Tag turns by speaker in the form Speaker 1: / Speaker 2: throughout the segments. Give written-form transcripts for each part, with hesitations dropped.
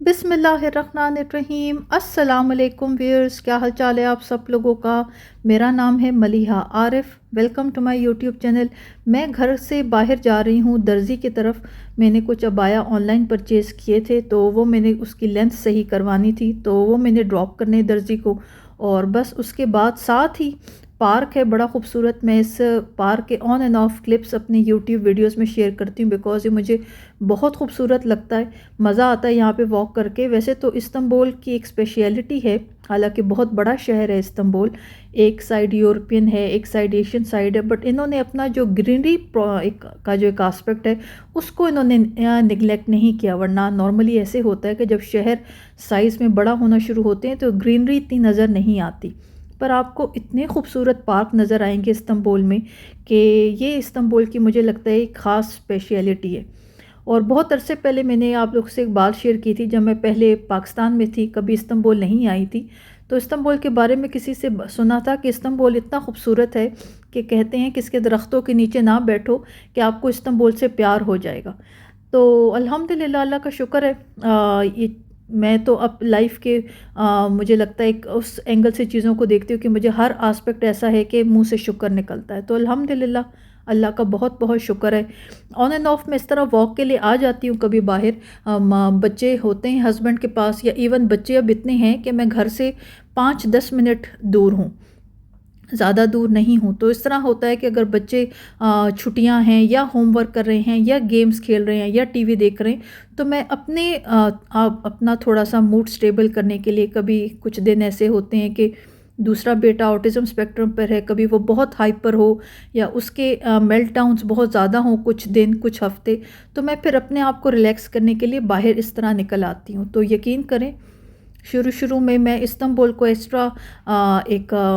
Speaker 1: बिस्मिल्लाहिर्रहमानिर्रहीम। अस्सलाम वालेकुम व्यूअर्स, क्या हाल चाल है आप सब लोगों का। मेरा नाम है Maliha Arif. Welcome to my YouTube channel. मैं घर से बाहर जा रही हूँ दर्जी की तरफ। मैंने कुछ अबाया ऑनलाइन परचेज़ किए थे, तो वो मैंने उसकी लेंथ सही करवानी थी, तो वो मैंने ड्रॉप करने दर्जी को। और बस उसके बाद साथ ही पार्क है बड़ा खूबसूरत। मैं इस पार्क के ऑन एंड ऑफ क्लिप्स अपने यूट्यूब वीडियोस में शेयर करती हूँ, बिकॉज़ ये मुझे बहुत खूबसूरत लगता है। मज़ा आता है यहाँ पे वॉक करके। वैसे तो इस्तांबुल की एक स्पेशलिटी है, हालांकि बहुत बड़ा शहर है इस्तांबुल। एक साइड यूरोपियन है, एक साइड एशियन साइड है, बट इन्होंने अपना जो ग्रीनरी का जो एक आस्पेक्ट है उसको इन्होंने निगलेक्ट नहीं किया। वरना नॉर्मली ऐसे होता है कि जब शहर साइज़ में बड़ा होना शुरू होते हैं तो ग्रीनरी इतनी नज़र नहीं आती, पर आपको इतने खूबसूरत पार्क नज़र आएंगे इस्तांबुल में कि ये इस्तांबुल की मुझे लगता है एक ख़ास स्पेशलिटी है। और बहुत अरसे पहले मैंने आप लोग से एक बात शेयर की थी, जब मैं पहले पाकिस्तान में थी, कभी इस्तांबुल नहीं आई थी, तो इस्तांबुल के बारे में किसी से सुना था कि इस्तांबुल इतना खूबसूरत है कि कहते हैं कि इसके दरख्तों के नीचे ना बैठो कि आपको इस्तांबुल से प्यार हो जाएगा। तो अल्हम्दुलिल्लाह, अल्लाह का शुक्र है। ये मैं तो अब लाइफ के मुझे लगता है एक उस एंगल से चीज़ों को देखती हूँ कि मुझे हर आस्पेक्ट ऐसा है कि मुंह से शुक्र निकलता है। तो अल्हम्दुलिल्लाह, अल्लाह का बहुत बहुत शुक्र है। ऑन एंड ऑफ मैं इस तरह वॉक के लिए आ जाती हूँ कभी बाहर। बच्चे होते हैं हस्बैंड के पास, या इवन बच्चे अब इतने हैं कि मैं घर से 5-10 मिनट दूर हूँ, ज़्यादा दूर नहीं हूँ। तो इस तरह होता है कि अगर बच्चे छुट्टियाँ हैं या होमवर्क कर रहे हैं या गेम्स खेल रहे हैं या टीवी देख रहे हैं, तो मैं अपना थोड़ा सा मूड स्टेबल करने के लिए, कभी कुछ दिन ऐसे होते हैं कि दूसरा बेटा ऑटिज़म स्पेक्ट्रम पर है, कभी वो बहुत हाइपर हो या उसके मेल्टडाउन्स बहुत ज़्यादा हों कुछ दिन कुछ हफ्ते, तो मैं फिर अपने आप को रिलैक्स करने के लिए बाहर इस तरह निकल आती हूँ। तो यकीन करें, शुरू में मैं इस्तांबुल को एक्स्ट्रा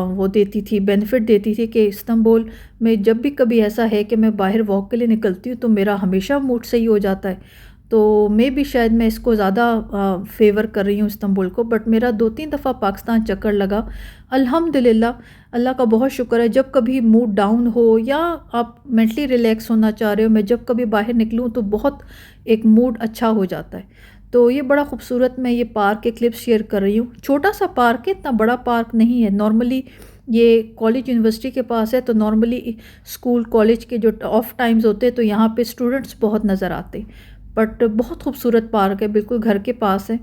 Speaker 1: वो देती थी, बेनिफिट देती थी कि इस्तांबुल में जब भी कभी ऐसा है कि मैं बाहर वॉक के लिए निकलती हूँ तो मेरा हमेशा मूड सही हो जाता है। तो शायद मैं इसको ज़्यादा फेवर कर रही हूँ इस्तांबुल को। बट मेरा 2-3 दफ़ा पाकिस्तान चक्कर लगा। अल्हम्दुलिल्लाह, अल्लाह का बहुत शुक्र है। जब कभी मूड डाउन हो या आप मेंटली रिलैक्स होना चाह रहे हो, मैं जब कभी बाहर निकलूँ तो बहुत एक मूड अच्छा हो जाता है। तो ये बड़ा खूबसूरत, मैं ये पार्क के क्लिप्स शेयर कर रही हूँ। छोटा सा पार्क है, इतना बड़ा पार्क नहीं है। नॉर्मली ये कॉलेज यूनिवर्सिटी के पास है, तो नॉर्मली स्कूल कॉलेज के जो ऑफ टाइम्स होते हैं तो यहाँ पे स्टूडेंट्स बहुत नज़र आते हैं। बट बहुत खूबसूरत पार्क है, बिल्कुल घर के पास है।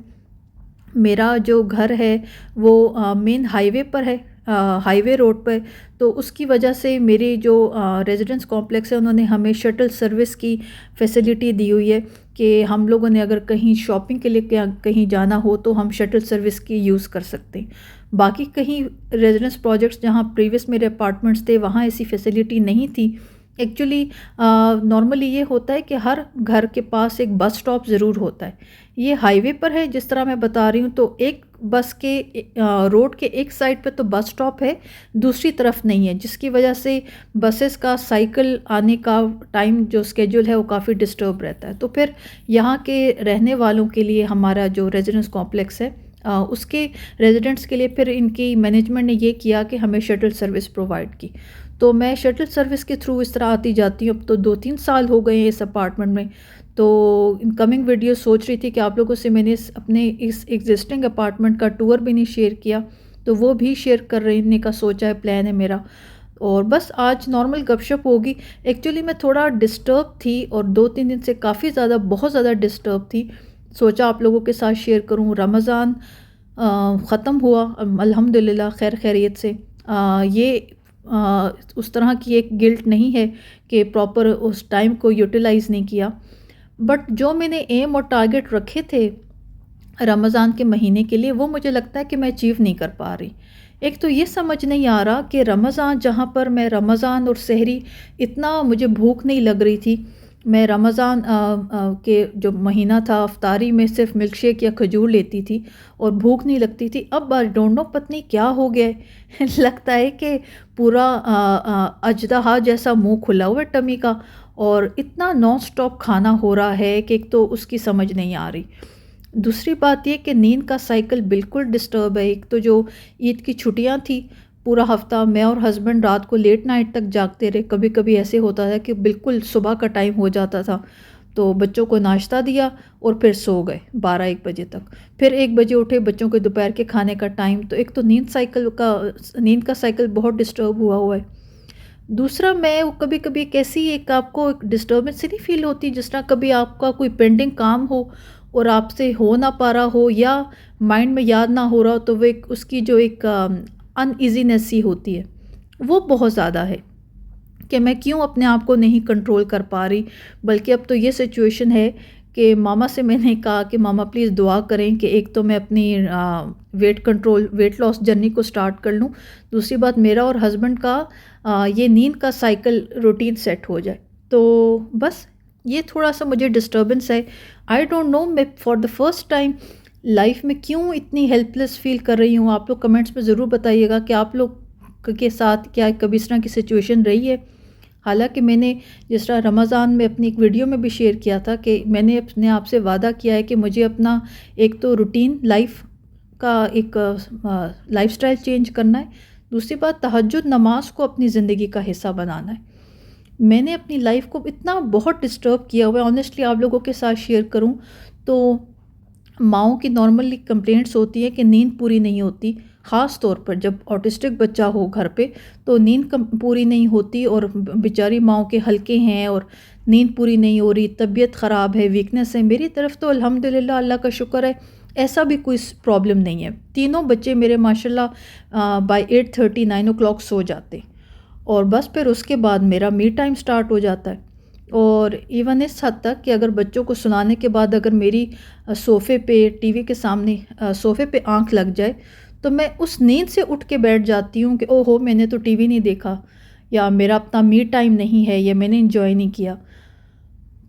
Speaker 1: मेरा जो घर है वो मेन हाईवे पर है, हाईवे रोड पर। तो उसकी वजह से मेरे जो रेजिडेंस कॉम्प्लेक्स है उन्होंने हमें शटल सर्विस की फैसिलिटी दी हुई है कि हम लोगों ने अगर कहीं शॉपिंग के लिए कहीं जाना हो तो हम शटल सर्विस की यूज़ कर सकते हैं। बाकी कहीं रेजिडेंस प्रोजेक्ट्स जहाँ प्रीवियस मेरे अपार्टमेंट्स थे वहाँ ऐसी फैसिलिटी नहीं थी। एक्चुअली नॉर्मली ये होता है कि हर घर के पास एक बस स्टॉप ज़रूर होता है। ये हाईवे पर है जिस तरह मैं बता रही हूँ, तो एक बस के रोड के एक साइड पे तो बस स्टॉप है, दूसरी तरफ नहीं है, जिसकी वजह से बसेस का साइकिल आने का टाइम जो स्केड्यूल है वो काफ़ी डिस्टर्ब रहता है। तो फिर यहाँ के रहने वालों के लिए हमारा जो रेजिडेंस कॉम्प्लेक्स है उसके रेजिडेंट्स के लिए फिर इनकी मैनेजमेंट ने ये किया कि हमें शटल सर्विस प्रोवाइड की। तो मैं शटल सर्विस के थ्रू इस तरह आती जाती हूँ। अब तो 2-3 साल हो गए हैं इस अपार्टमेंट में। तो इनकमिंग वीडियो सोच रही थी कि आप लोगों से मैंने अपने इस एग्जिस्टिंग अपार्टमेंट का टूर भी नहीं शेयर किया, तो वो भी शेयर करने का सोचा है, प्लान है मेरा। और बस आज नॉर्मल गपशप होगी। एक्चुअली मैं थोड़ा डिस्टर्ब थी और 2-3 दिन से काफ़ी ज़्यादा, बहुत ज़्यादा डिस्टर्ब थी। सोचा आप लोगों के साथ शेयर करूं। रमज़ान ख़त्म हुआ अल्हम्दुलिल्लाह खैर खैरियत से। ये उस तरह की एक गिल्ट नहीं है कि प्रॉपर उस टाइम को यूटिलाइज़ नहीं किया, बट जो मैंने एम और टारगेट रखे थे रमज़ान के महीने के लिए वो मुझे लगता है कि मैं अचीव नहीं कर पा रही। एक तो ये समझ नहीं आ रहा कि रमज़ान, जहाँ पर मैं रमज़ान और सहरी इतना मुझे भूख नहीं लग रही थी, मैं रमज़ान के जो महीना था अफ्तारी में सिर्फ मिल्क शेक या खजूर लेती थी और भूख नहीं लगती थी। अब आई डोंट नो पता नहीं क्या हो गया है लगता है कि पूरा अजदहा जैसा मुंह खुला हुआ है टमी का, और इतना नॉन स्टॉप खाना हो रहा है कि एक तो उसकी समझ नहीं आ रही। दूसरी बात ये कि नींद का साइकिल बिल्कुल डिस्टर्ब है। एक तो जो ईद की छुट्टियां थी, पूरा हफ्ता मैं और हस्बैंड रात को लेट नाइट तक जागते रहे। कभी कभी ऐसे होता था कि बिल्कुल सुबह का टाइम हो जाता था तो बच्चों को नाश्ता दिया और फिर सो गए 12-1 बजे तक, फिर 1 बजे उठे, बच्चों के दोपहर के खाने का टाइम। तो एक तो नींद का साइकिल बहुत डिस्टर्ब हुआ है। दूसरा, मैं वो कभी कभी कैसी एक आपको एक डिस्टर्बेंस नहीं फील होती, जिस तरह कभी आपका कोई पेंडिंग काम हो और आपसे हो ना पा रहा हो या माइंड में याद ना हो रहा हो, तो वो एक उसकी जो एक अनईजीनेस सी होती है वो बहुत ज़्यादा है कि मैं क्यों अपने आप को नहीं कंट्रोल कर पा रही। बल्कि अब तो ये सिचुएशन है कि मामा से मैंने कहा कि मामा प्लीज़ दुआ करें कि एक तो मैं अपनी वेट लॉस जर्नी को स्टार्ट कर लूँ, दूसरी बात मेरा और हस्बैंड का ये नींद का साइकिल रूटीन सेट हो जाए। तो बस ये थोड़ा सा मुझे डिस्टर्बेंस है। आई डोंट नो, मैं for the first time life में क्यों इतनी हेल्पलेस फील कर रही हूँ। आप लोग कमेंट्स में ज़रूर बताइएगा कि आप लोग के साथ क्या कभी इस तरह की सिचुएशन रही है। हालांकि मैंने जिस तरह रमज़ान में अपनी एक वीडियो में भी शेयर किया था कि मैंने अपने आप से वादा किया है कि मुझे अपना एक तो रूटीन लाइफ का एक लाइफस्टाइल चेंज करना है, दूसरी बात तहज्जुद नमाज को अपनी ज़िंदगी का हिस्सा बनाना है। मैंने अपनी लाइफ को इतना बहुत डिस्टर्ब किया हुआ है, ऑनेस्टली आप लोगों के साथ शेयर करूं तो माओं की नॉर्मली कंप्लेंट्स होती है कि नींद पूरी नहीं होती, ख़ास तौर पर जब ऑटिस्टिक बच्चा हो घर पे तो नींद पूरी नहीं होती और बेचारी माओं के हल्के हैं और नींद पूरी नहीं हो रही, तबीयत ख़राब है, वीकनेस है। मेरी तरफ तो अल्हम्दुलिल्लाह अल्लाह का शुक्र है ऐसा भी कोई प्रॉब्लम नहीं है। तीनों बच्चे मेरे माशाल्लाह बाय 8:30 9 o'clock सो जाते और बस फिर उसके बाद मेरा मी टाइम स्टार्ट हो जाता है। और इवन इस हद तक कि अगर बच्चों को सुनाने के बाद अगर मेरी सोफ़े पे टीवी के सामने सोफ़े पे आंख लग जाए तो मैं उस नींद से उठ के बैठ जाती हूँ कि ओहो मैंने तो टीवी नहीं देखा या मेरा अपना मी टाइम नहीं है या मैंने इन्जॉय नहीं किया।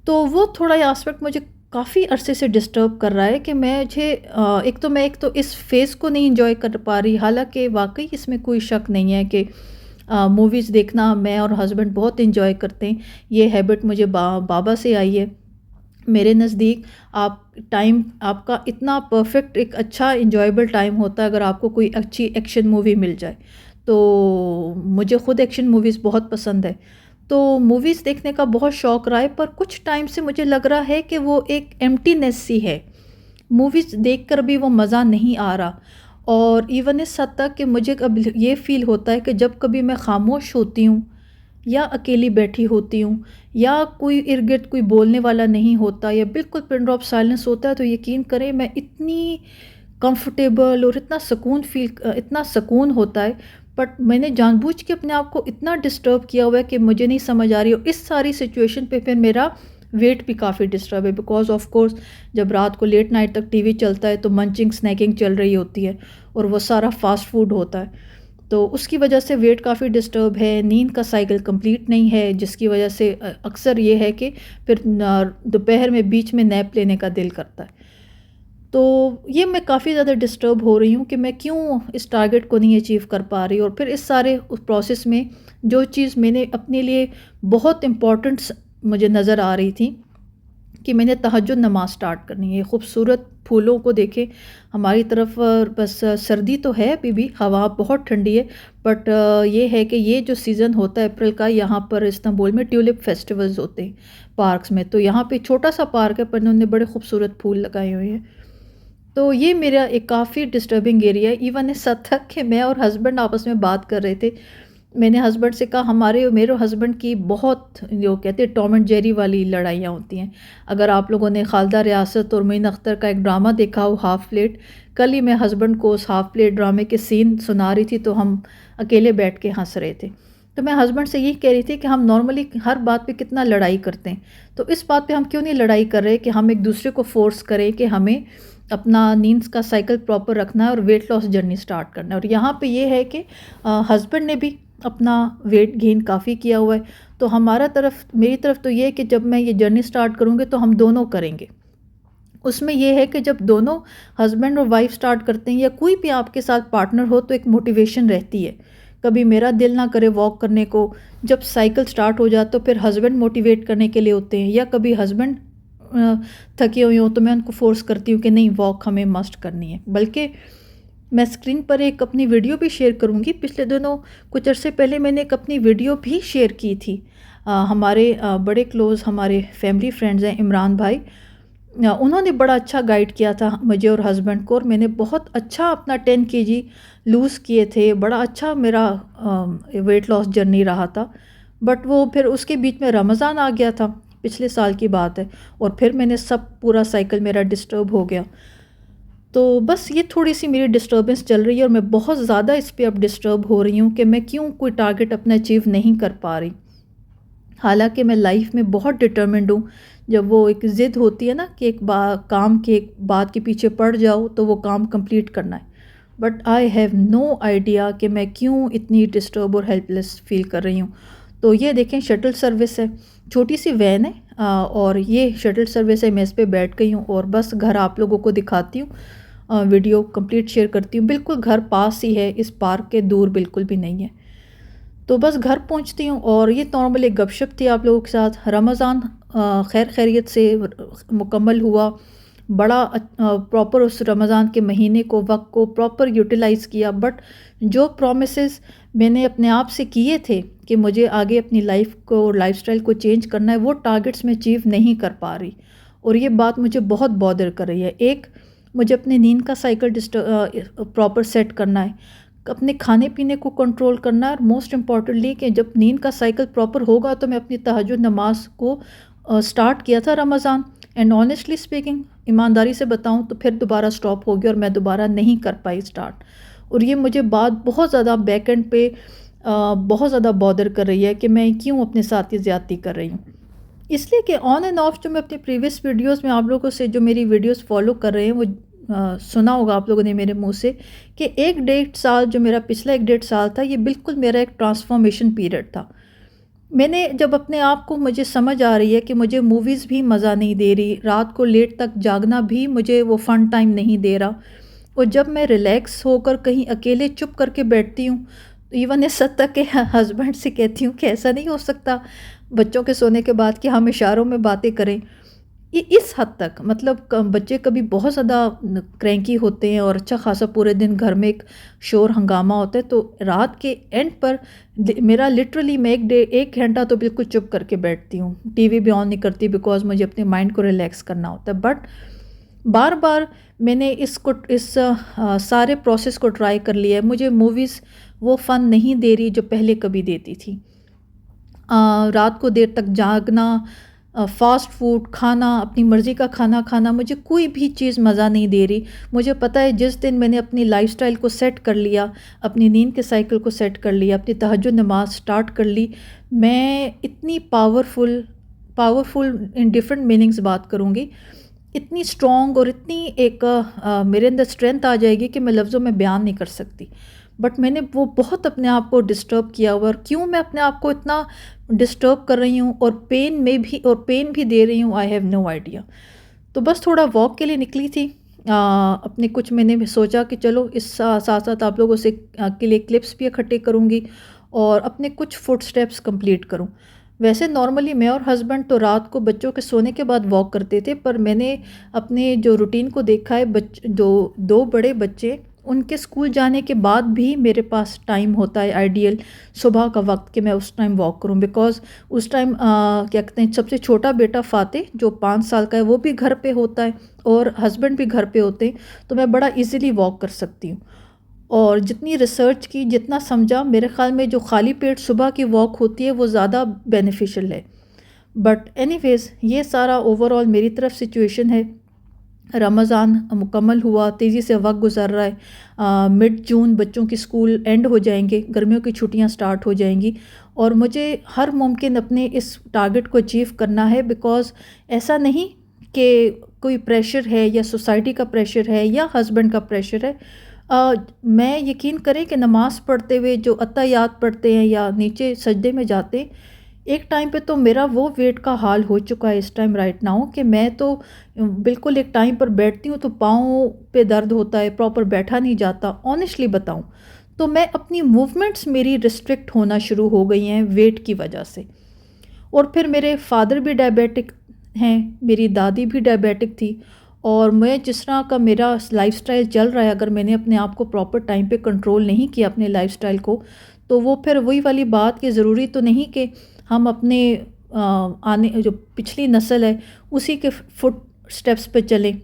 Speaker 1: तो वो थोड़ा एस्पेक्ट मुझे काफ़ी अरसे से डिस्टर्ब कर रहा है कि एक तो इस फेज़ को नहीं इन्जॉय कर पा रही। हालांकि वाकई इसमें कोई शक नहीं है कि मूवीज़ देखना मैं और हस्बैंड बहुत इन्जॉय करते हैं। ये हैबिट मुझे बाबा से आई है। मेरे नज़दीक आपका इतना परफेक्ट एक अच्छा इन्जॉयबल टाइम होता है अगर आपको कोई अच्छी एक्शन मूवी मिल जाए। तो मुझे ख़ुद एक्शन मूवीज़ बहुत पसंद है, तो मूवीज़ देखने का बहुत शौक़ रहा है। पर कुछ टाइम से मुझे लग रहा है कि वो एक एम्प्टीनेस सी है, मूवीज़ देखकर भी वो मज़ा नहीं आ रहा। और इवन इस हद तक कि मुझे अब ये फ़ील होता है कि जब कभी मैं ख़ामोश होती हूँ या अकेली बैठी होती हूँ या कोई इर्द गिर्द कोई बोलने वाला नहीं होता या बिल्कुल पिन ड्रॉप साइलेंस होता है, तो यकीन करें मैं इतनी कंफर्टेबल और इतना सुकून होता है। बट मैंने जानबूझ के अपने आप को इतना डिस्टर्ब किया हुआ है कि मुझे नहीं समझ आ रही। और इस सारी सिचुएशन पे फिर मेरा वेट भी काफ़ी डिस्टर्ब है, बिकॉज ऑफ कोर्स जब रात को लेट नाइट तक टीवी चलता है तो मंचिंग स्नैकिंग चल रही होती है और वो सारा फास्ट फूड होता है, तो उसकी वजह से वेट काफ़ी डिस्टर्ब है। नींद का साइकिल कंप्लीट नहीं है, जिसकी वजह से अक्सर ये है कि फिर दोपहर में बीच में नैप लेने का दिल करता है। तो ये मैं काफ़ी ज़्यादा डिस्टर्ब हो रही हूँ कि मैं क्यों इस टारगेट को नहीं अचीव कर पा रही। और फिर इस सारे उस प्रोसेस में जो चीज़ मैंने अपने लिए बहुत इम्पॉर्टेंट मुझे नज़र आ रही थी कि मैंने तहज्जुद नमाज स्टार्ट करनी है। खूबसूरत फूलों को देखें, हमारी तरफ बस सर्दी तो है अभी भी, हवा बहुत ठंडी है, बट ये है कि ये जो सीज़न होता है अप्रैल का, यहाँ पर इस्तांबुल में ट्यूलिप फेस्टिवल्स होते हैं पार्क्स में। तो यहाँ पे छोटा सा पार्क है पर उन्होंने बड़े खूबसूरत फूल लगाए हुए हैं। तो ये मेरा एक काफ़ी डिस्टर्बिंग एरिया है। इवन इस हद तक कि मैं और हस्बैंड आपस में बात कर रहे थे, मैंने हस्बैंड से कहा मेरे हस्बैंड की बहुत जो कहते हैं टॉम एंड जेरी वाली लड़ाइयाँ होती हैं। अगर आप लोगों ने खालदा रियासत और मोइन अख्तर का एक ड्रामा देखा हो हाफ़ प्लेट, कल ही मैं हस्बैंड को उस हाफ़ प्लेट ड्रामे के सीन सुना रही थी तो हम अकेले बैठ के हंस रहे थे। तो मैं हस्बैंड से यही कह रही थी कि हम नॉर्मली हर बात पे कितना लड़ाई करते हैं, तो इस बात पे हम क्यों नहीं लड़ाई कर रहे कि हम एक दूसरे को फोर्स करें कि हमें अपना नींद का साइकिल प्रॉपर रखना है और वेट लॉस जर्नी स्टार्ट करना है। और यहाँ पे ये है कि हस्बैंड ने भी अपना वेट गेन काफ़ी किया हुआ है, तो मेरी तरफ तो ये है कि जब मैं ये जर्नी स्टार्ट करूँगी तो हम दोनों करेंगे। उसमें ये है कि जब दोनों हस्बैंड और वाइफ स्टार्ट करते हैं या कोई भी आपके साथ पार्टनर हो तो एक मोटिवेशन रहती है। कभी मेरा दिल ना करे वॉक करने को, जब साइकिल स्टार्ट हो जाए तो फिर हस्बैंड मोटिवेट करने के लिए होते हैं, या कभी हस्बैंड थके हुए हों तो मैं उनको फोर्स करती हूँ कि नहीं वॉक हमें मस्ट करनी है। बल्कि मैं स्क्रीन पर एक अपनी वीडियो भी शेयर करूँगी। पिछले दिनों कुछ अरसे पहले मैंने एक अपनी वीडियो भी शेयर की थी। हमारे बड़े क्लोज़ हमारे फैमिली फ्रेंड्स हैं इमरान भाई, उन्होंने बड़ा अच्छा गाइड किया था मुझे और हस्बैंड को, और मैंने बहुत अच्छा अपना 10 kg लूज़ किए थे। बड़ा अच्छा मेरा वेट लॉस जर्नी रहा था। बट वो फिर उसके बीच में रमज़ान आ गया था, पिछले साल की बात है, और फिर मैंने सब पूरा साइकिल मेरा डिस्टर्ब हो गया। तो बस ये थोड़ी सी मेरी डिस्टर्बेंस चल रही है और मैं बहुत ज़्यादा इस पे अब डिस्टर्ब हो रही हूँ कि मैं क्यों कोई टारगेट अपना अचीव नहीं कर पा रही। हालांकि मैं लाइफ में बहुत डिटर्मिन्ड हूँ। जब वो एक ज़िद होती है ना कि काम के एक बात के पीछे पड़ जाओ तो वो काम कंप्लीट करना है। But I have no idea कि मैं क्यों इतनी डिस्टर्ब और हेल्पलेस फील कर रही हूँ। तो ये देखें, शटल सर्विस है, छोटी सी वैन है, और ये शटल सर्विस है। मैं इस पर बैठ गई हूँ और बस घर आप लोगों को दिखाती हूँ, वीडियो कंप्लीट शेयर करती हूँ। बिल्कुल घर पास ही है, इस पार्क के दूर बिल्कुल भी नहीं है। तो बस घर पहुँचती हूँ और ये नॉर्मल एक गपशप थी आप लोगों के साथ। रमज़ान खैरियत से मुकम्मल हुआ। बड़ा प्रॉपर उस रमज़ान के महीने को, वक्त को प्रॉपर यूटिलाइज़ किया। बट जो प्रॉमिसेस मैंने अपने आप से किए थे कि मुझे आगे अपनी लाइफ को, लाइफस्टाइल को चेंज करना है, वो टारगेट्स मैं अचीव नहीं कर पा रही, और ये बात मुझे बहुत बॉदर कर रही है। एक, मुझे अपनी नींद का साइकिल प्रॉपर सेट करना है, अपने खाने पीने को कंट्रोल करना है, और मोस्ट इम्पॉर्टेंटली कि जब नींद का साइकिल प्रॉपर होगा तो मैं अपनी तहज्जुद नमाज को स्टार्ट किया था रमज़ान, एंड ऑनेस्टली स्पीकिंग, ईमानदारी से बताऊं तो फिर दोबारा स्टॉप हो गया और मैं दोबारा नहीं कर पाई स्टार्ट। और ये मुझे बात बहुत ज़्यादा बैक एंड पे बहुत ज़्यादा बॉदर कर रही है कि मैं क्यों अपने साथ ये ज़्यादती कर रही हूँ। इसलिए कि ऑन एंड ऑफ जो मैं अपनी प्रीवियस वीडियोस में आप लोगों से, जो मेरी वीडियोस फॉलो कर रहे हैं, वो सुना होगा आप लोगों ने मेरे मुंह से कि 1-1.5 साल, जो मेरा पिछला 1-1.5 साल था, ये बिल्कुल मेरा एक ट्रांसफॉर्मेशन पीरियड था। मैंने जब अपने आप को, मुझे समझ आ रही है कि मुझे मूवीज़ भी मज़ा नहीं दे रही, रात को लेट तक जागना भी मुझे वो फ़न टाइम नहीं दे रहा, और जब मैं रिलैक्स होकर कहीं अकेले चुप करके बैठती हूँ, इवन इस हद तक के हस्बैंड से कहती हूँ कि ऐसा नहीं हो सकता बच्चों के सोने के बाद कि हम इशारों में बातें करें। ये इस हद तक, मतलब बच्चे कभी बहुत ज़्यादा क्रैंकी होते हैं और अच्छा खासा पूरे दिन घर में एक शोर हंगामा होता है, तो रात के एंड पर मेरा लिटरली मैं 1 घंटा तो बिल्कुल चुप करके बैठती हूँ, टीवी भी ऑन नहीं करती, बिकॉज मुझे अपने माइंड को रिलैक्स करना होता है। बट बार बार मैंने इस सारे प्रोसेस को ट्राई कर लिया है। मुझे मूवीज़ वो फ़न नहीं दे रही जो पहले कभी देती थी। रात को देर तक जागना, फ़ास्ट फूड खाना, अपनी मर्ज़ी का खाना खाना, मुझे कोई भी चीज़ मज़ा नहीं दे रही। मुझे पता है जिस दिन मैंने अपनी लाइफ़स्टाइल को सेट कर लिया, अपनी नींद के साइकिल को सेट कर लिया, अपनी तहज्जुद नमाज स्टार्ट कर ली, मैं इतनी पावरफुल इन डिफरेंट मीनिंग्स बात करूँगी, इतनी स्ट्रॉन्ग और इतनी एक मेरे अंदर स्ट्रेंथ आ जाएगी कि मैं लफ्ज़ों में बयान नहीं कर सकती। बट मैंने वो बहुत अपने आप को डिस्टर्ब किया हुआ, और क्यों मैं अपने आप को इतना डिस्टर्ब कर रही हूँ और पेन भी दे रही हूँ, आई हैव नो आइडिया। तो बस थोड़ा वॉक के लिए निकली थी। अपने कुछ, मैंने भी सोचा कि चलो इस साथ साथ आप लोगों से के लिए क्लिप्स भी इकट्ठे करूँगी और अपने कुछ फुट स्टेप्स कंप्लीट करूँ। वैसे नॉर्मली मैं और हस्बैंड तो रात को बच्चों के सोने के बाद वॉक करते थे, पर मैंने अपने जो रूटीन को देखा है, जो 2 बड़े बच्चे, उनके स्कूल जाने के बाद भी मेरे पास टाइम होता है आइडियल सुबह का वक्त कि मैं उस टाइम वॉक करूं, बिकॉज़ उस टाइम क्या कहते हैं, सबसे छोटा बेटा फ़ातिह जो 5 साल का है वो भी घर पे होता है और हस्बैंड भी घर पे होते हैं, तो मैं बड़ा इजीली वॉक कर सकती हूँ। और जितनी रिसर्च की, जितना समझा, मेरे ख़्याल में जो खाली पेट सुबह की वॉक होती है वो ज़्यादा बेनिफिशियल है। बट एनीवेज़, ये सारा ओवरऑल मेरी तरफ सिचुएशन है। रमज़ान मुकम्मल हुआ, तेज़ी से वक्त गुजर रहा है। मिड जून बच्चों की स्कूल एंड हो जाएंगे, गर्मियों की छुट्टियां स्टार्ट हो जाएंगी, और मुझे हर मुमकिन अपने इस टारगेट को अचीव करना है, बिकॉज़ ऐसा नहीं कि कोई प्रेशर है या सोसाइटी का प्रेशर है या हस्बैंड का प्रेशर है, मैं यकीन करें कि नमाज़ पढ़ते हुए जो अत्तहियात पढ़ते हैं या नीचे सजदे में जाते हैं, एक टाइम पे तो मेरा वो वेट का हाल हो चुका है इस टाइम राइट नाउ कि मैं तो बिल्कुल एक टाइम पर बैठती हूँ तो पाँव पे दर्द होता है, प्रॉपर बैठा नहीं जाता। ऑनेस्टली बताऊँ तो मैं अपनी मूवमेंट्स मेरी रिस्ट्रिक्ट होना शुरू हो गई हैं वेट की वजह से। और फिर मेरे फादर भी डायबिटिक हैं, मेरी दादी भी डायबिटिक थी, और मैं जिस तरह का मेरा लाइफस्टाइल चल रहा है, अगर मैंने अपने आप को प्रॉपर टाइम पे कंट्रोल नहीं किया अपने लाइफस्टाइल को, तो वो फिर वही वाली बात कि ज़रूरी तो नहीं कि हम अपने आने जो पिछली नस्ल है उसी के फुट स्टेप्स पे चलें।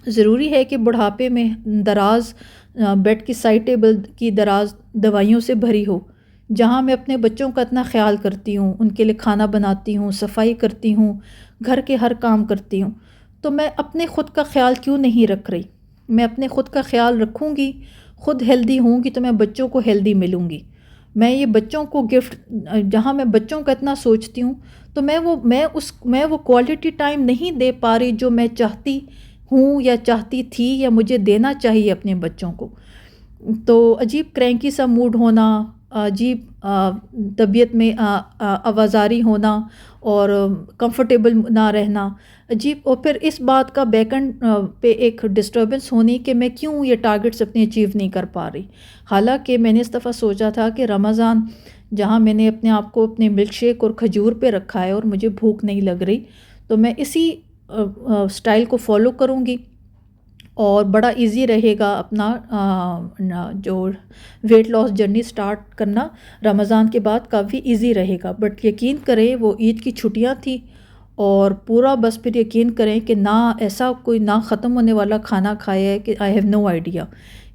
Speaker 1: ज़रूरी है कि बुढ़ापे में दराज बेड की साइड टेबल की दराज दवाइयों से भरी हो, जहाँ मैं अपने बच्चों का इतना ख्याल करती हूँ, उनके लिए खाना बनाती हूँ, सफाई करती हूँ, घर के हर काम करती हूँ, तो मैं अपने ख़ुद का ख्याल क्यों नहीं रख रही? मैं अपने ख़ुद का ख्याल रखूँगी, ख़ुद हेल्दी होंगी तो मैं बच्चों को हेल्दी मिलूँगी। मैं ये बच्चों को गिफ्ट, जहाँ मैं बच्चों का इतना सोचती हूँ, तो मैं वो क्वालिटी टाइम नहीं दे पा रही जो मैं चाहती हूँ या चाहती थी या मुझे देना चाहिए अपने बच्चों को। तो अजीब क्रैंकी सा मूड होना, अजीब तबीयत में आवाज़ारी होना और कंफर्टेबल ना रहना अजीब, और फिर इस बात का बैकएंड पे एक डिस्टर्बेंस होनी कि मैं क्यों ये टारगेट्स अपने अचीव नहीं कर पा रही। हालांकि मैंने इस दफ़ा सोचा था कि रमज़ान जहाँ मैंने अपने आप को अपने मिल्क शेक और खजूर पे रखा है और मुझे भूख नहीं लग रही, तो मैं इसी स्टाइल को फॉलो करूँगी और बड़ा इजी रहेगा अपना जो वेट लॉस जर्नी स्टार्ट करना रमज़ान के बाद काफ़ी इजी रहेगा। बट यकीन करें वो ईद की छुट्टियां थी और पूरा बस फिर यकीन करें कि ना ऐसा कोई ना ख़त्म होने वाला खाना खाया है कि आई हैव नो आइडिया,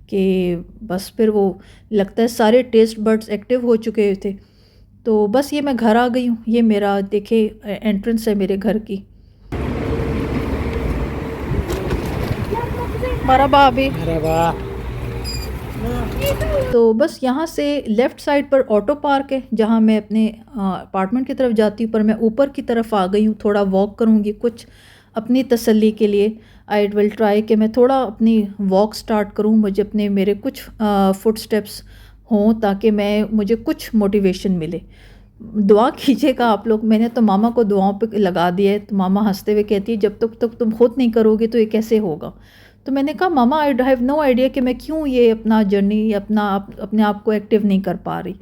Speaker 1: कि बस फिर वो लगता है सारे टेस्ट बड्स एक्टिव हो चुके थे। तो बस ये मैं घर आ गई हूँ, ये मेरा देखे एंट्रेंस है मेरे घर की। मरहबा अभी। तो बस यहाँ से लेफ़्ट साइड पर ऑटो पार्क है जहाँ मैं अपने अपार्टमेंट की तरफ जाती हूँ, पर मैं ऊपर की तरफ आ गई हूँ। थोड़ा वॉक करूँगी कुछ अपनी तसल्ली के लिए। आई विल ट्राई कि मैं थोड़ा अपनी वॉक स्टार्ट करूँ, मुझे अपने मेरे कुछ फुट स्टेप्स हों ताकि मुझे कुछ मोटिवेशन मिले। दुआ कीजिएगा आप लोग। मैंने तो मामा को दुआओं पे लगा दिया है, तो मामा हंसते हुए कहती है जब तक तुम खुद नहीं करोगे तो ये कैसे होगा। तो मैंने कहा मामा आई हैव नो आइडिया कि मैं क्यों ये अपना जर्नी अपने आप को एक्टिव नहीं कर पा रही।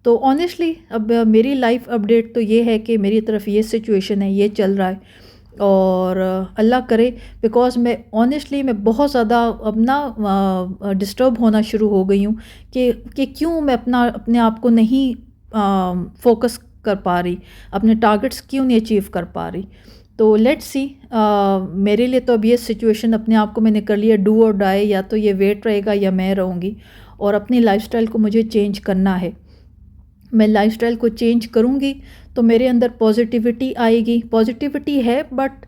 Speaker 1: तो ऑनेस्टली अब मेरी लाइफ अपडेट तो ये है कि मेरी तरफ ये सिचुएशन है, ये चल रहा है, और अल्लाह करे, बिकॉज़ मैं बहुत ज़्यादा अब ना डिस्टर्ब होना शुरू हो गई हूँ कि क्यों मैं अपने आप को नहीं फोकस कर पा रही, अपने टारगेट्स क्यों नहीं अचीव कर पा रही। तो लेट्स सी, मेरे लिए तो अब ये सिचुएशन अपने आप को मैंने कर लिया डू और डाई, या तो ये वेट रहेगा या मैं रहूँगी, और अपनी लाइफस्टाइल को मुझे चेंज करना है। मैं लाइफस्टाइल को चेंज करूँगी तो मेरे अंदर पॉजिटिविटी आएगी। पॉजिटिविटी है बट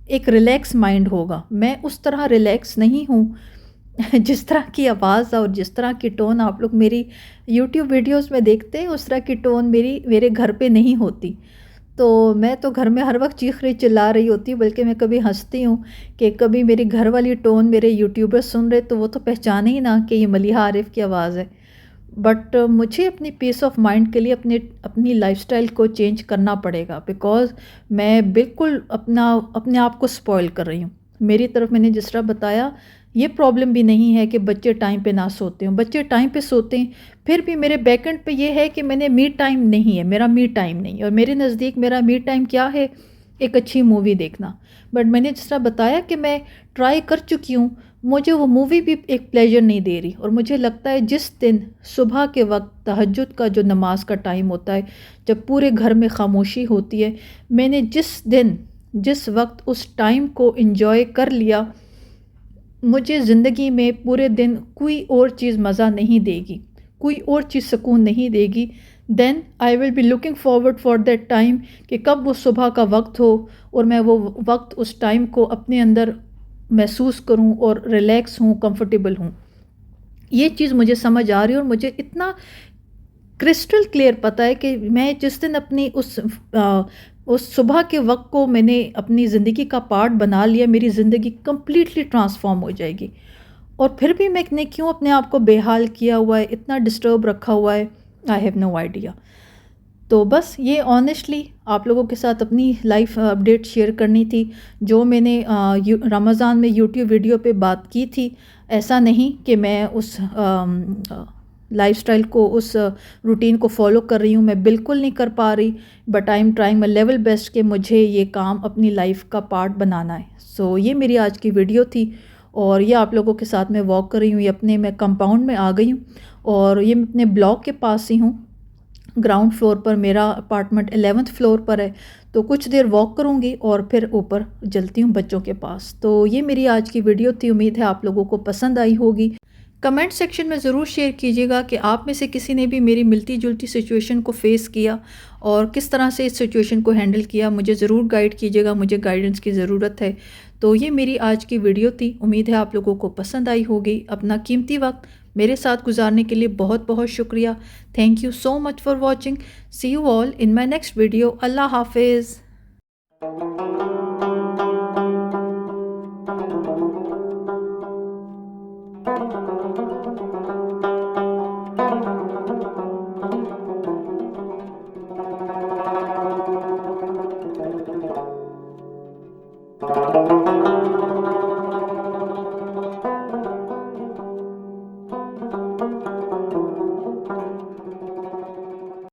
Speaker 1: एक रिलैक्स माइंड होगा। मैं उस तरह रिलैक्स नहीं हूँ जिस तरह की आवाज़ और जिस तरह की टोन आप लोग मेरी यूट्यूब वीडियोस में देखते हैं, उस तरह की टोन मेरे घर पे नहीं होती। तो मैं तो घर में हर वक्त चीख रही चिल्ला रही होती, बल्कि मैं कभी हंसती हूँ कि कभी मेरी घर वाली टोन मेरे यूट्यूबर्स सुन रहे तो वो तो पहचाने ही ना कि ये मलिहा आरिफ की आवाज़ है। बट मुझे अपनी पीस ऑफ माइंड के लिए अपनी लाइफस्टाइल को चेंज करना पड़ेगा, बिकॉज़ मैं बिल्कुल अपने आप को स्पॉइल कर रही हूँ। मेरी तरफ मैंने जिस तरह बताया, ये प्रॉब्लम भी नहीं है कि बच्चे टाइम पे ना सोते हों, बच्चे टाइम पे सोते हैं, फिर भी मेरे बैकएंड पे ये है कि मैंने मी टाइम नहीं है, मेरा मी टाइम नहीं। और मेरे नज़दीक मेरा मी टाइम क्या है? एक अच्छी मूवी देखना। बट मैंने जिस तरह बताया कि मैं ट्राई कर चुकी हूँ, मुझे वो मूवी भी एक प्लेजर नहीं दे रही। और मुझे लगता है जिस दिन सुबह के वक्त तहज्जुद का जो नमाज का टाइम होता है, जब पूरे घर में खामोशी होती है, मैंने जिस वक्त उस टाइम को एंजॉय कर लिया, मुझे ज़िंदगी में पूरे दिन कोई और चीज़ मज़ा नहीं देगी, कोई और चीज़ सुकून नहीं देगी। Then I will be looking forward for that time कि कब वो सुबह का वक्त हो और मैं वो वक्त उस टाइम को अपने अंदर महसूस करूं और रिलैक्स हूं, कंफर्टेबल हूं। ये चीज़ मुझे समझ आ रही है और मुझे इतना क्रिस्टल क्लियर पता है कि मैं जिस दिन अपनी उस उस सुबह के वक्त को मैंने अपनी ज़िंदगी का पार्ट बना लिया, मेरी ज़िंदगी कम्प्लीटली ट्रांसफॉर्म हो जाएगी। और फिर भी मैंने क्यों अपने आप को बेहाल किया हुआ है, इतना डिस्टर्ब रखा हुआ है, आई हैव नो आइडिया। तो बस ये ऑनेस्टली आप लोगों के साथ अपनी लाइफ अपडेट शेयर करनी थी। जो मैंने रमज़ान में यूट्यूब वीडियो पे बात की थी, ऐसा नहीं कि मैं उस लाइफस्टाइल को, उस रूटीन को फॉलो कर रही हूँ, मैं बिल्कुल नहीं कर पा रही, but I am trying my level best कि मुझे ये काम अपनी लाइफ का पार्ट बनाना है। सो ये मेरी आज की वीडियो थी और ये आप लोगों के साथ मैं वॉक कर रही हूँ। ये अपने मैं कंपाउंड में आ गई हूँ और ये मैं अपने ब्लॉक के पास ही हूँ, ग्राउंड फ्लोर पर। मेरा अपार्टमेंट 11th फ्लोर पर है, तो कुछ देर वॉक करूँगी और फिर ऊपर चलती हूँ बच्चों के पास। तो ये मेरी आज की वीडियो थी, उम्मीद है आप लोगों को पसंद आई होगी। कमेंट सेक्शन में ज़रूर शेयर कीजिएगा कि आप में से किसी ने भी मेरी मिलती जुलती सिचुएशन को फेस किया और किस तरह से इस सिचुएशन को हैंडल किया। मुझे ज़रूर गाइड कीजिएगा, मुझे गाइडेंस की ज़रूरत है। तो ये मेरी आज की वीडियो थी, उम्मीद है आप लोगों को पसंद आई होगी। अपना कीमती वक्त मेरे साथ गुजारने के लिए बहुत बहुत शुक्रिया। Thank you so much for watching. See you all in my next video. अल्लाह हाफिज़।